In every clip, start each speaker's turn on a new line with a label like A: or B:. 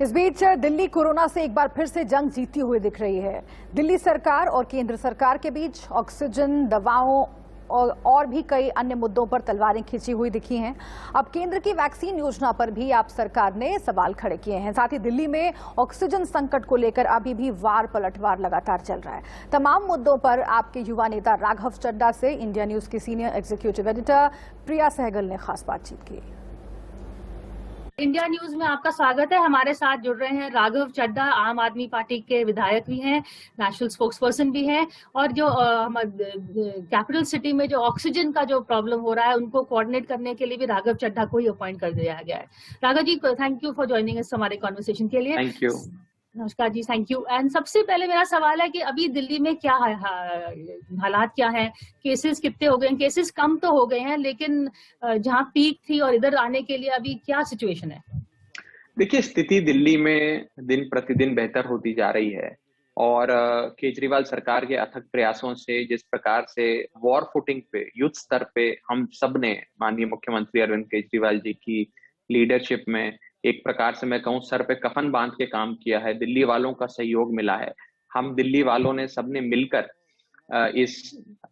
A: इस बीच दिल्ली कोरोना से एक बार फिर से जंग जीती हुई दिख रही है। दिल्ली सरकार और केंद्र सरकार के बीच ऑक्सीजन, दवाओं और भी कई अन्य मुद्दों पर तलवारें खींची हुई दिखी हैं। अब केंद्र की वैक्सीन योजना पर भी आप सरकार ने सवाल खड़े किए हैं। साथ ही दिल्ली में ऑक्सीजन संकट को लेकर अभी भी वार पलटवार लगातार चल रहा है। तमाम मुद्दों पर आपके युवा नेता राघव चड्ढा से इंडिया न्यूज की सीनियर एग्जीक्यूटिव एडिटर प्रिया सहगल ने खास बातचीत की।
B: इंडिया न्यूज में आपका स्वागत है। हमारे साथ जुड़ रहे हैं राघव चड्ढा, आम आदमी पार्टी के विधायक भी हैं, नेशनल स्पोक्सपर्सन भी हैं, और जो कैपिटल सिटी में जो ऑक्सीजन का जो प्रॉब्लम हो रहा है उनको कोऑर्डिनेट करने के लिए भी राघव चड्ढा को ही अपॉइंट कर दिया गया है। Raghav ji, thank you for joining us हमारे कॉन्वर्सेशन के लिए।
C: Thank you.
B: नमस्कार जी, थैंक यू। एंड सबसे पहले मेरा सवाल है कि अभी दिल्ली में क्या हालात क्या हैं? केसेस कितने हो गए हैं? केसेस कम तो हो गए हैं, लेकिन जहां पीक थी और इधर आने के लिए अभी क्या सिचुएशन है?
C: देखिए, स्थिति दिल्ली में दिन प्रतिदिन बेहतर होती जा रही है और केजरीवाल सरकार के अथक प्रयासों से जिस प्रकार से वॉर फुटिंग पे, युद्ध स्तर पे हम सब ने माननीय मुख्यमंत्री अरविंद केजरीवाल जी की लीडरशिप में एक प्रकार से मैं कहूँ सर पे कफन बांध के काम किया है। दिल्ली वालों का सहयोग मिला है। हम दिल्ली वालों ने सबने मिलकर इस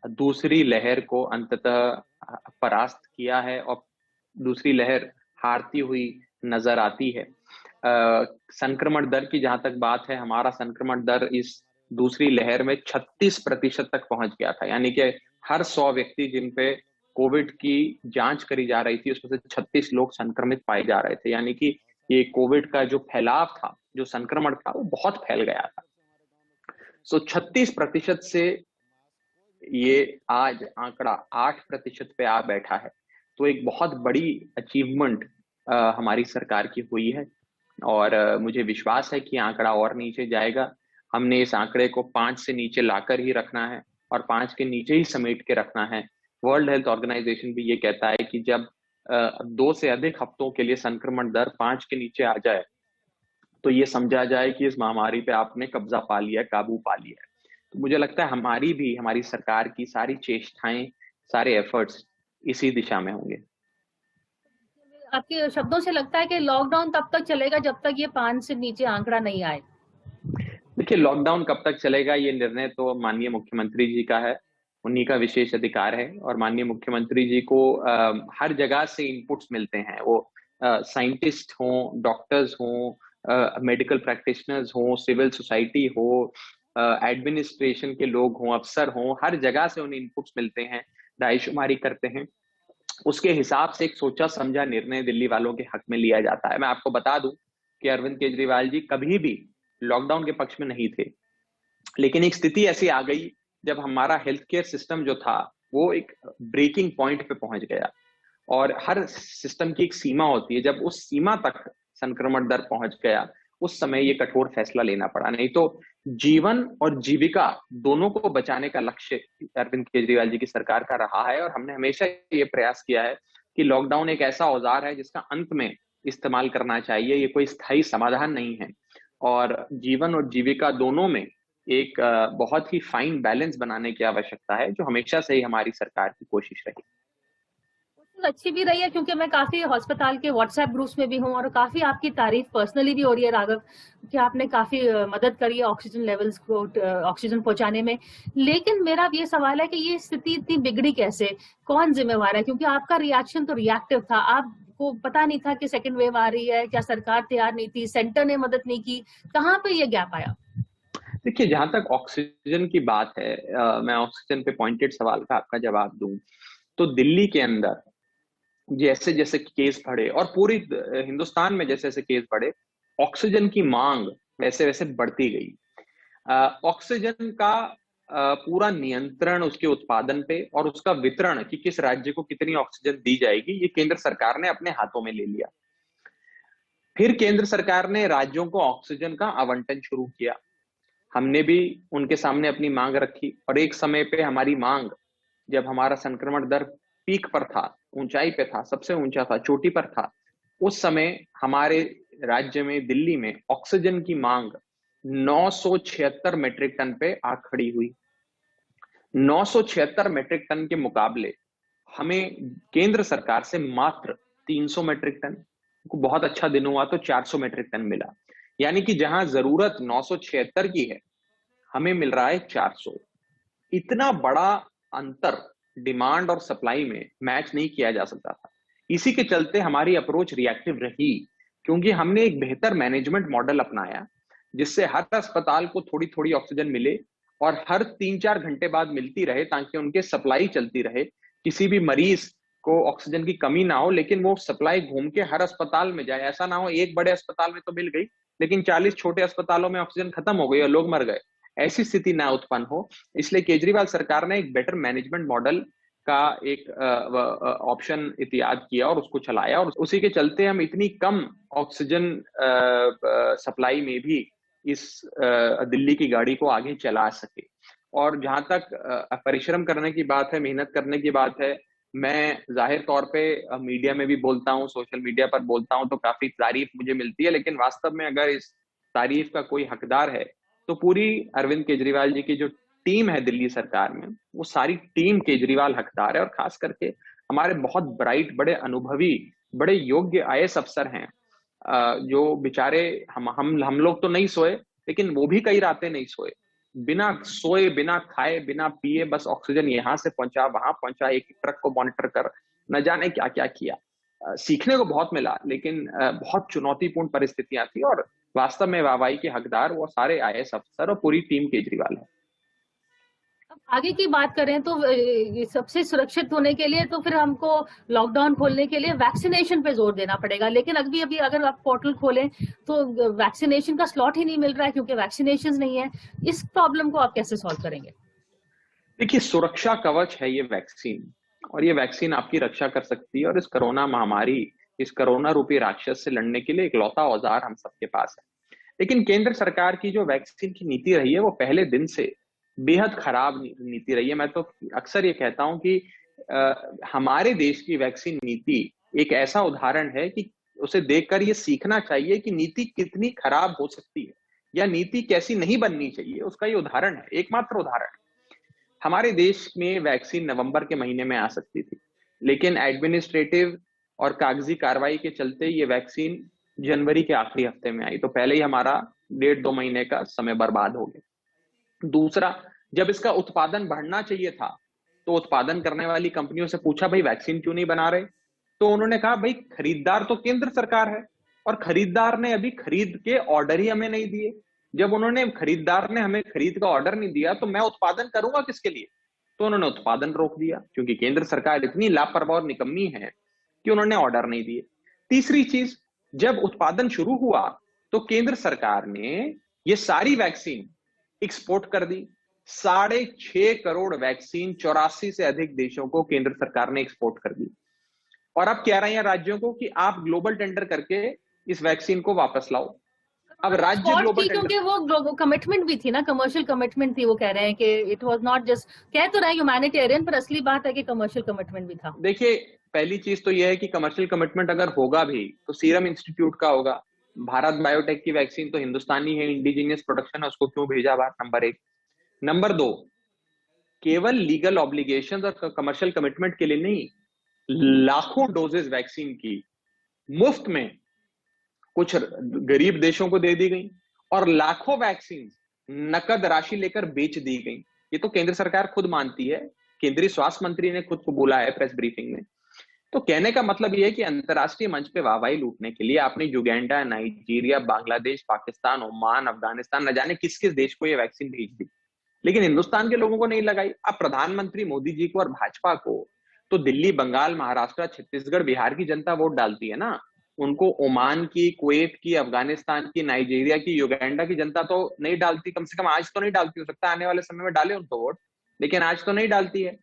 C: दूसरी लहर को अंततः परास्त किया है और दूसरी लहर हारती हुई नजर आती है। संक्रमण दर की जहां तक बात है, हमारा संक्रमण दर इस दूसरी लहर में 36% तक पहुंच गया था। यानी कि हर 100 व्यक्ति जिन पे कोविड की जांच करी जा रही थी उसमें से 36 लोग संक्रमित पाए जा रहे थे। यानी कि ये कोविड का जो फैलाव था, जो संक्रमण था, वो बहुत फैल गया था। 36% से ये आज आंकड़ा 8% पे आ बैठा है। तो एक बहुत बड़ी अचीवमेंट हमारी सरकार की हुई है और मुझे विश्वास है कि आंकड़ा और नीचे जाएगा। हमने इस आंकड़े को 5 से नीचे लाकर ही रखना है और 5 के नीचे ही समेट के रखना है। वर्ल्ड हेल्थ ऑर्गेनाइजेशन भी ये कहता है कि जब 2 से अधिक हफ्तों के लिए संक्रमण दर 5 के नीचे आ जाए तो ये समझा जाए कि इस महामारी पे आपने कब्जा पा लिया, काबू पा लिया है। तो मुझे लगता है हमारी सरकार की सारी चेष्टाएं, सारे एफर्ट्स इसी दिशा में होंगे।
B: आपके शब्दों से लगता है कि लॉकडाउन तब तक चलेगा जब तक ये 5 से नीचे आंकड़ा नहीं आए।
C: देखिए, लॉकडाउन कब तक चलेगा ये निर्णय तो माननीय मुख्यमंत्री जी का है, उन्हीं का विशेष अधिकार है और माननीय मुख्यमंत्री जी को हर जगह से इनपुट्स मिलते हैं। वो साइंटिस्ट हों, डॉक्टर्स हों, मेडिकल प्रैक्टिशनर्स हों, सिविल सोसाइटी हो, एडमिनिस्ट्रेशन के लोग हों, अफसर हों, हर जगह से उन्हें इनपुट्स मिलते हैं, रायशुमारी करते हैं। उसके हिसाब से एक सोचा समझा निर्णय दिल्ली वालों के हक में लिया जाता है। मैं आपको बता दूं कि अरविंद केजरीवाल जी कभी भी लॉकडाउन के पक्ष में नहीं थे, लेकिन एक स्थिति ऐसी आ गई जब हमारा हेल्थ केयर सिस्टम जो था वो एक ब्रेकिंग पॉइंट पे पहुंच गया और हर सिस्टम की एक सीमा होती है। जब उस सीमा तक संक्रमण दर पहुंच गया उस समय ये कठोर फैसला लेना पड़ा। नहीं तो जीवन और जीविका दोनों को बचाने का लक्ष्य अरविंद केजरीवाल जी की सरकार का रहा है और हमने हमेशा ये प्रयास किया है कि लॉकडाउन एक ऐसा औजार है जिसका अंत में इस्तेमाल करना चाहिए। ये कोई स्थायी समाधान नहीं है और जीवन और जीविका दोनों में एक बहुत ही फाइन बैलेंस बनाने की आवश्यकता है, जो हमेशा से ही हमारी सरकार की कोशिश रही।
B: अच्छी भी रही है, क्योंकि मैं काफी अस्पताल के व्हाट्सएप ग्रुप्स में भी हूँ और काफी आपकी तारीफ पर्सनली भी हो रही है राघव कि आपने काफी मदद करी है ऑक्सीजन लेवल्स को ऑक्सीजन पहुंचाने में। लेकिन मेरा ये सवाल है कि ये स्थिति इतनी बिगड़ी कैसे, कौन जिम्मेवार है? क्योंकि आपका रिएक्शन तो रिएक्टिव था, आपको पता नहीं था कि सेकेंड वेव आ रही है, क्या सरकार तैयार नहीं थी, सेंटर ने मदद नहीं की, कहाँ पे ये गैप आया?
C: देखिए, जहां तक ऑक्सीजन की बात है, मैं ऑक्सीजन पे पॉइंटेड सवाल का आपका जवाब दूं तो दिल्ली के अंदर जैसे जैसे केस बढ़े और पूरी हिंदुस्तान में जैसे जैसे केस बढ़े, ऑक्सीजन की मांग वैसे वैसे बढ़ती गई। ऑक्सीजन का पूरा नियंत्रण उसके उत्पादन पे और उसका वितरण कि किस राज्य को कितनी ऑक्सीजन दी जाएगी, ये केंद्र सरकार ने अपने हाथों में ले लिया। फिर केंद्र सरकार ने राज्यों को ऑक्सीजन का आवंटन शुरू किया। हमने भी उनके सामने अपनी मांग रखी और एक समय पे हमारी मांग, जब हमारा संक्रमण दर पीक पर था, ऊंचाई पे था, सबसे ऊंचा था, चोटी पर था, उस समय हमारे राज्य में दिल्ली में ऑक्सीजन की मांग 976 मेट्रिक टन पे आ खड़ी हुई। 976 मेट्रिक टन के मुकाबले हमें केंद्र सरकार से मात्र 300 मेट्रिक टन बहुत अच्छा दिन हुआ तो 400 मीट्रिक टन मिला, यानी कि जहां जरूरत 976 की है, हमें मिल रहा है 400। इतना बड़ा अंतर डिमांड और सप्लाई में मैच नहीं किया जा सकता था। इसी के चलते हमारी अप्रोच रिएक्टिव रही, क्योंकि हमने एक बेहतर मैनेजमेंट मॉडल अपनाया, जिससे हर अस्पताल को थोड़ी थोड़ी ऑक्सीजन मिले और हर 3-4 घंटे बाद मिलती रहे, ताकि उनके सप्लाई चलती रहे, किसी भी मरीज को ऑक्सीजन की कमी ना हो, लेकिन वो सप्लाई घूम के हर अस्पताल में जाए। ऐसा ना हो एक बड़े अस्पताल में तो मिल गई, लेकिन 40 छोटे अस्पतालों में ऑक्सीजन खत्म हो गई और लोग मर गए। ऐसी स्थिति ना उत्पन्न हो, इसलिए केजरीवाल सरकार ने एक बेटर मैनेजमेंट मॉडल का एक ऑप्शन इत्याद किया और उसको चलाया, और उसी के चलते हम इतनी कम ऑक्सीजन सप्लाई में भी इस दिल्ली की गाड़ी को आगे चला सके। और जहां तक परिश्रम करने की बात है, मेहनत करने की बात है, मैं जाहिर तौर पे मीडिया में भी बोलता हूँ, सोशल मीडिया पर बोलता हूँ, तो काफी तारीफ मुझे मिलती है, लेकिन वास्तव में अगर इस तारीफ का कोई हकदार है तो पूरी अरविंद केजरीवाल जी की जो टीम है दिल्ली सरकार में, वो सारी टीम केजरीवाल हकदार है। और खास करके हमारे बहुत ब्राइट, बड़े अनुभवी, बड़े योग्य आईएएस अफसर हैं, जो बेचारे हम लोग तो नहीं सोए, लेकिन वो भी कई रातें नहीं सोए, बिना सोए, बिना खाए, बिना पिए, बस ऑक्सीजन यहां से पहुंचा, वहां पहुंचा, एक ट्रक को मॉनिटर कर, न जाने क्या क्या किया। सीखने को बहुत मिला, लेकिन बहुत चुनौतीपूर्ण परिस्थितियां थी, और वास्तव में वाहवाही के हकदार वो सारे आईएएस अफसर और पूरी टीम केजरीवाल है।
B: अब आगे की बात करें तो ये सबसे सुरक्षित होने के लिए तो फिर हमको लॉकडाउन खोलने के लिए वैक्सीनेशन पे जोर देना पड़ेगा, लेकिन अभी अभी अगर आप पोर्टल खोलें तो वैक्सीनेशन का स्लॉट ही नहीं मिल रहा है, क्योंकि वैक्सीनेशन नहीं है। इस प्रॉब्लम को आप कैसे सॉल्व करेंगे?
C: देखिए, सुरक्षा कवच है ये वैक्सीन, और ये वैक्सीन आपकी रक्षा कर सकती है, और इस कोरोना महामारी, इस कोरोना रूपी राक्षस से लड़ने के लिए इकलौता औजार हम सबके पास है। लेकिन केंद्र सरकार की जो वैक्सीन की नीति रही है, वो पहले दिन से बेहद खराब नीति रही है। मैं तो अक्सर ये कहता हूं कि हमारे देश की वैक्सीन नीति एक ऐसा उदाहरण है कि उसे देखकर ये सीखना चाहिए कि नीति कितनी खराब हो सकती है, या नीति कैसी नहीं बननी चाहिए, उसका ये उदाहरण है, एकमात्र उदाहरण। हमारे देश में वैक्सीन नवंबर के महीने में आ सकती थी, लेकिन एडमिनिस्ट्रेटिव और कागजी कार्रवाई के चलते ये वैक्सीन जनवरी के आखिरी हफ्ते में आई, तो पहले ही हमारा 1.5-2 महीने का समय बर्बाद हो गया। दूसरा, जब इसका उत्पादन बढ़ना चाहिए था, तो उत्पादन करने वाली कंपनियों से पूछा, भाई वैक्सीन क्यों नहीं बना रहे? तो उन्होंने कहा, भाई खरीदार तो केंद्र सरकार है, और खरीदार ने अभी खरीद के ऑर्डर ही हमें नहीं दिए। जब खरीदार ने हमें खरीद का ऑर्डर नहीं दिया, तो मैं उत्पादन करूंगा किसके लिए? तो उन्होंने उत्पादन रोक दिया, क्योंकि केंद्र सरकार इतनी लापरवाह और निकम्मी है कि उन्होंने ऑर्डर नहीं दिए। तीसरी चीज, जब उत्पादन शुरू हुआ तो केंद्र सरकार ने ये सारी वैक्सीन एक्सपोर्ट कर दी। 6.5 करोड़ वैक्सीन 84 से अधिक देशों को केंद्र सरकार ने एक्सपोर्ट कर दी, और अब कह रहे हैं राज्यों को कि आप ग्लोबल टेंडर करके इस वैक्सीन को वापस लाओ। अब राज्य ग्लोबल टेंडर,
B: क्योंकि वो कमिटमेंट भी थी ना, कमर्शियल कमिटमेंट थी। वो कह रहे हैं कि इट वाज नॉट जस्ट, कह तो रहे ह्यूमैनिटेरियन, पर असली बात है कि कमर्शियल कमिटमेंट भी था।
C: देखिए, पहली चीज तो यह है कि कमर्शियल कमिटमेंट अगर होगा भी तो सीरम इंस्टीट्यूट का होगा। भारत बायोटेक की वैक्सीन तो हिंदुस्तानी है, इंडिजीनियस प्रोडक्शन है, उसको क्यों भेजा बाहर? नंबर 1। नंबर 2, केवल लीगल ऑब्लिगेशंस और कमर्शियल कमिटमेंट के लिए नहीं, लाखों डोजेस वैक्सीन की मुफ्त में कुछ गरीब देशों को दे दी गई, और लाखों वैक्सीन नकद राशि लेकर बेच दी गई। ये तो केंद्र सरकार खुद मानती है, केंद्रीय स्वास्थ्य मंत्री ने खुद को बोला है प्रेस ब्रीफिंग में। तो कहने का मतलब यह है कि अंतर्राष्ट्रीय मंच पे वाहवाही लूटने के लिए आपने Uganda, Nigeria, Bangladesh, Pakistan, Oman, Afghanistan, न जाने किस किस देश को यह वैक्सीन भेज दी, लेकिन हिंदुस्तान के लोगों को नहीं लगाई। अब प्रधानमंत्री मोदी जी को और भाजपा को तो दिल्ली, बंगाल, महाराष्ट्र, छत्तीसगढ़, बिहार की जनता वोट डालती है ना, उनको ओमान की, कुवैत की, अफगानिस्तान की, नाइजीरिया की, युगांडा की जनता तो नहीं डालती। कम से कम आज तो नहीं डालती, हो सकता है आने वाले समय में डाले उनको वोट, लेकिन आज तो नहीं डालती है।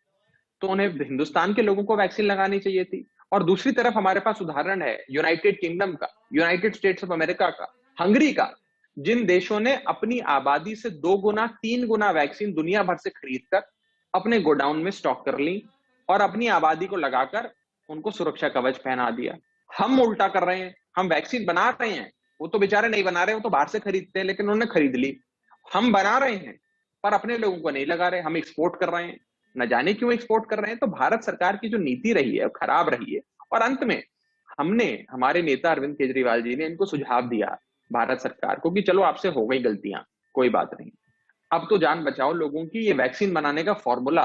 C: तो उन्हें हिंदुस्तान के लोगों को वैक्सीन लगानी चाहिए थी। और दूसरी तरफ हमारे पास उदाहरण है यूनाइटेड किंगडम का, यूनाइटेड स्टेट्स ऑफ अमेरिका का, हंगरी का, जिन देशों ने अपनी आबादी से 2 गुना 3 गुना वैक्सीन दुनिया भर से खरीदकर अपने गोडाउन में स्टॉक कर ली और अपनी आबादी को लगाकर उनको सुरक्षा कवच पहना दिया। हम उल्टा कर रहे हैं, हम वैक्सीन बना रहे हैं, वो तो बेचारे नहीं बना रहे, वो तो बाहर से खरीदते हैं, लेकिन उन्होंने खरीद ली। हम बना रहे हैं पर अपने लोगों को नहीं लगा रहे, हम एक्सपोर्ट कर रहे हैं। न जाने क्यों एक्सपोर्ट कर रहे हैं। तो भारत सरकार की जो नीति रही है खराब रही है, और अंत में हमने, हमारे नेता अरविंद केजरीवाल जी ने इनको सुझाव दिया भारत सरकार को कि चलो आपसे हो गई गलतियां, कोई बात नहीं, अब तो जान बचाओ लोगों की। ये वैक्सीन बनाने का फॉर्मूला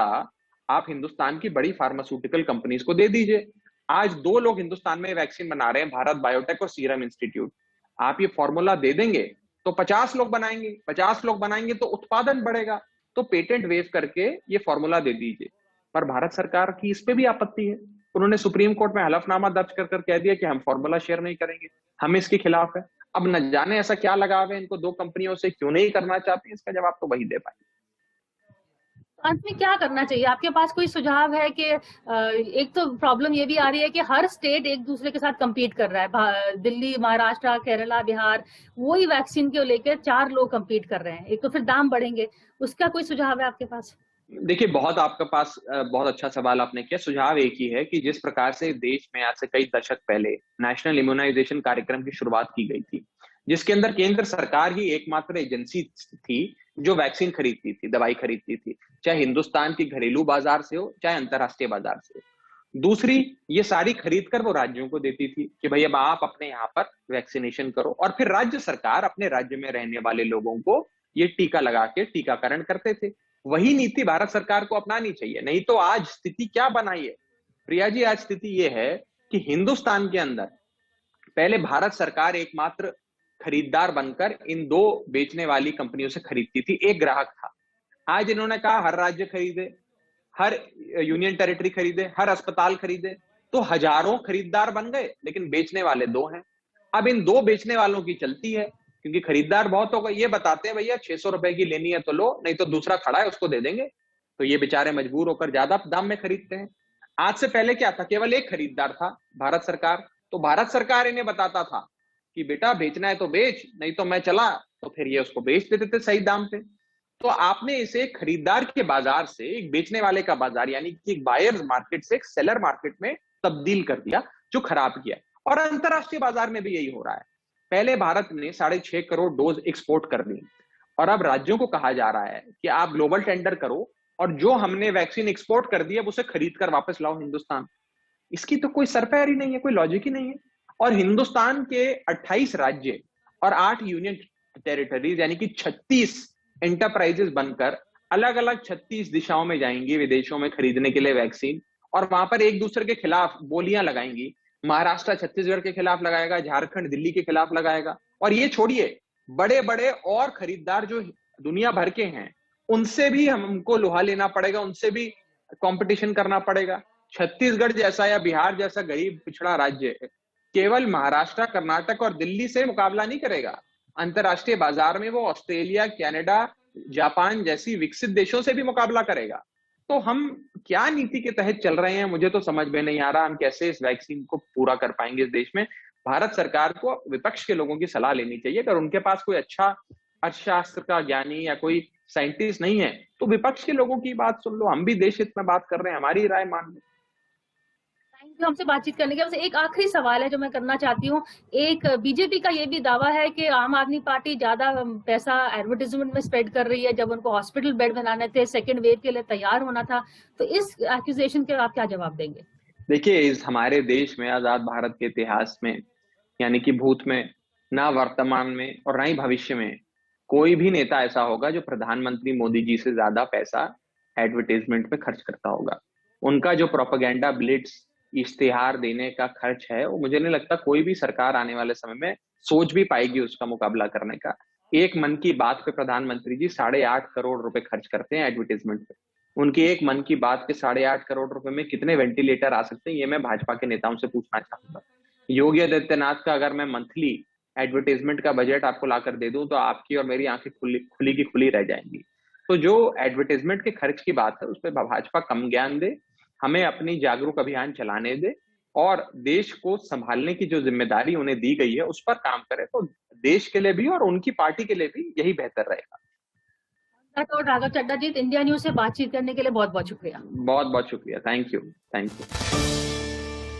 C: आप हिंदुस्तान की बड़ी फार्मास्यूटिकल कंपनीज को दे दीजिए। आज 2 लोग हिंदुस्तान में वैक्सीन बना रहे हैं, भारत बायोटेक और सीरम इंस्टीट्यूट। आप ये फॉर्मूला दे देंगे तो 50 लोग बनाएंगे, 50 लोग बनाएंगे तो उत्पादन बढ़ेगा। तो पेटेंट वेव करके ये फॉर्मूला दे दीजिए। पर भारत सरकार की इस पे भी आपत्ति है। उन्होंने सुप्रीम कोर्ट में हलफनामा दर्ज कर कह दिया कि हम फॉर्मूला शेयर नहीं करेंगे, हम इसके खिलाफ है। अब न जाने ऐसा क्या लगाव है इनको 2 कंपनियों से, क्यों नहीं करना चाहते, इसका जवाब तो वही दे पाए।
B: अंत में क्या करना चाहिए? आपके पास कोई सुझाव है कि एक तो प्रॉब्लम ये भी आ रही है कि हर स्टेट एक दूसरे के साथ compete कर रहा है, दिल्ली, महाराष्ट्र, केरला, बिहार, वही वैक्सीन को लेकर 4 लोग compete कर रहे हैं। एक तो फिर दाम बढ़ेंगे, उसका कोई सुझाव है आपके पास?
C: देखिए, बहुत आपके पास बहुत अच्छा सवाल आपने किया। सुझाव एक ही है कि जिस प्रकार से देश में आज से कई दशक पहले नेशनल इम्यूनाइजेशन कार्यक्रम की शुरुआत की गई थी, जिसके अंदर केंद्र सरकार ही एकमात्र एजेंसी थी जो वैक्सीन खरीदती थी, दवाई खरीदती थी, चाहे हिंदुस्तान की घरेलू बाजार से हो चाहे अंतरराष्ट्रीय बाजार से हो। दूसरी, ये सारी खरीद कर वो राज्यों को देती थी कि भाई अब आप अपने यहाँ पर वैक्सीनेशन करो, और फिर राज्य सरकार अपने राज्य में रहने वाले लोगों को ये टीका लगा के टीकाकरण करते थे। वही नीति भारत सरकार को अपनानी चाहिए। नहीं तो आज स्थिति क्या बनाई है प्रिया जी, आज स्थिति ये है कि हिंदुस्तान के अंदर पहले भारत सरकार एकमात्र खरीदार बनकर इन 2 बेचने वाली कंपनियों से खरीदती थी, एक ग्राहक था। आज इन्होंने कहा हर राज्य खरीदे, हर यूनियन टेरिटरी खरीदे, हर अस्पताल खरीदे, तो हजारों खरीदार बन गए, लेकिन बेचने वाले 2 हैं। अब इन 2 बेचने वालों की चलती है, क्योंकि खरीदार बहुत हो गए। ये बताते हैं भैया 600 रुपए की लेनी है तो लो, नहीं तो दूसरा खड़ा है उसको दे देंगे। तो ये बेचारे मजबूर होकर ज्यादा दाम में खरीदते हैं। आज से पहले क्या था, केवल एक खरीदार था, भारत सरकार। तो भारत सरकार इन्हें बताता था कि बेटा बेचना है तो बेच, नहीं तो मैं चला, तो फिर ये उसको बेच देते थे सही दाम पे। तो आपने इसे खरीदार के बाजार से एक बेचने वाले का बाजार, यानी कि एक बायर्स मार्केट से एक सेलर मार्केट में तब्दील कर दिया, जो खराब किया। और अंतरराष्ट्रीय बाजार में भी यही हो रहा है। पहले भारत ने 6.5 करोड़ डोज एक्सपोर्ट कर दी, और अब राज्यों को कहा जा रहा है कि आप ग्लोबल टेंडर करो और जो हमने वैक्सीन एक्सपोर्ट कर दी है उसे खरीद कर वापस लाओ हिंदुस्तान। इसकी तो कोई सरपैर ही नहीं है, कोई लॉजिक ही नहीं है। और हिंदुस्तान के 28 राज्य और 8 यूनियन टेरिटरीज, यानी कि 36 एंटरप्राइजेस बनकर अलग अलग 36 दिशाओं में जाएंगी विदेशों में खरीदने के लिए वैक्सीन, और वहां पर एक दूसरे के खिलाफ बोलियां लगाएंगी। महाराष्ट्र छत्तीसगढ़ के खिलाफ लगाएगा, झारखंड दिल्ली के खिलाफ लगाएगा। और ये छोड़िए, बड़े बड़े और खरीदार जो दुनिया भर के हैं उनसे भी हमको लोहा लेना पड़ेगा, उनसे भी कंपटीशन करना पड़ेगा। छत्तीसगढ़ जैसा या बिहार जैसा गरीब पिछड़ा राज्य केवल महाराष्ट्र, कर्नाटक और दिल्ली से मुकाबला नहीं करेगा। अंतरराष्ट्रीय बाजार में वो ऑस्ट्रेलिया, कनाडा, जापान जैसी विकसित देशों से भी मुकाबला करेगा। तो हम क्या नीति के तहत चल रहे हैं, मुझे तो समझ में नहीं आ रहा। हम कैसे इस वैक्सीन को पूरा कर पाएंगे इस देश में। भारत सरकार को विपक्ष के लोगों की सलाह लेनी चाहिए। अगर उनके पास कोई अच्छा अर्थशास्त्र का ज्ञानी या कोई साइंटिस्ट नहीं है तो विपक्ष के लोगों की बात सुन लो। हम भी देश हित में बात कर रहे हैं, हमारी राय मान लो।
B: थैंक यू हमसे बातचीत करने के। बस एक आखिरी सवाल है जो मैं करना चाहती हूँ। एक बीजेपी का ये भी दावा है कि आम आदमी पार्टी ज्यादा पैसा एडवर्टाइजमेंट में स्पेंड कर रही है, जब उनको हॉस्पिटल बेड बनाने थे, सेकेंड वेव के लिए तैयार होना था। तो इस एक्यूजेशन के आप क्या जवाब देंगे?
C: देखिए, इस हमारे देश में, आजाद भारत के इतिहास में, यानी कि भूत में, ना वर्तमान में और ना ही भविष्य में कोई भी नेता ऐसा होगा जो प्रधानमंत्री मोदी जी से ज्यादा पैसा एडवर्टाइजमेंट में खर्च करता होगा। उनका जो प्रोपेगेंडा ब्लिट्स इश्तिहार देने का खर्च है, वो मुझे नहीं लगता कोई भी सरकार आने वाले समय में सोच भी पाएगी उसका मुकाबला करने का। एक मन की बात पे प्रधानमंत्री जी 8.5 करोड़ रुपए खर्च करते हैं एडवर्टाइजमेंट पे। उनकी एक मन की बात के 8.5 करोड़ रुपए में कितने वेंटिलेटर आ सकते हैं, ये मैं भाजपा के नेताओं से पूछना चाहूंगा। योगी आदित्यनाथ का अगर मैं मंथली एडवर्टाइजमेंट का बजट आपको लाकर दे दूं तो आपकी और मेरी आंखें खुली की खुली रह जाएंगी। तो जो एडवर्टाइजमेंट के खर्च की बात है उस पर भाजपा कम ज्ञान दे, हमें अपनी जागरूक अभियान चलाने दे और देश को संभालने की जो जिम्मेदारी उन्हें दी गई है उस पर काम करे, तो देश के लिए भी और उनकी पार्टी के लिए भी यही बेहतर रहेगा।
B: तो राघव चड्ढा जी, इंडिया न्यूज से बातचीत करने के लिए बहुत बहुत शुक्रिया।
C: बहुत बहुत शुक्रिया। Thank you.